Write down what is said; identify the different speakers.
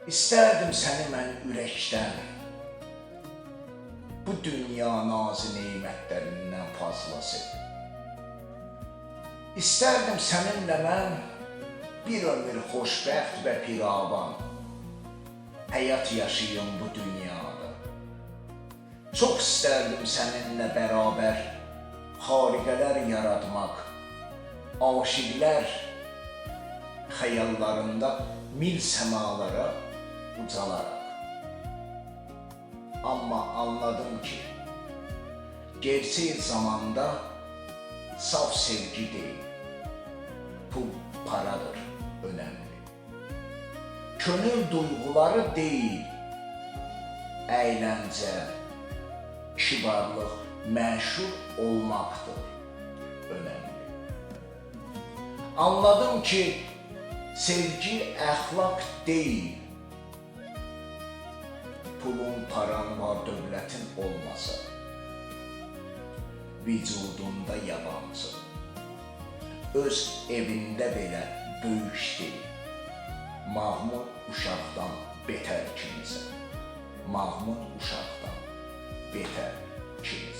Speaker 1: İstərdim səni mən ürəkdən, bu dünya nazı neymətlərindən fazlası. İstərdim səninlə mən bir ömür xoşbəxt və piravan həyat yaşayım bu dünyada. Çox istərdim səninlə bərabər xariqələr yaratmaq, aşiqlər xəyallarında mil səmalara ucalaraq. Amma anladım ki, gerçək zamanda saf sevgi deyil, pul, paradır önəmli. Könül duyğuları deyil, əyləncə, kibarlıq, məşhur olmaqdır önəmli. Anladım ki, sevgi əxlaq deyil, pulun, paran var, dövlətin olmasa, vücudunda yabancı, öz evində belə böyük deyil. Mahmud uşaqdan betər kimsə, Mahmud uşaqdan betər kimsə.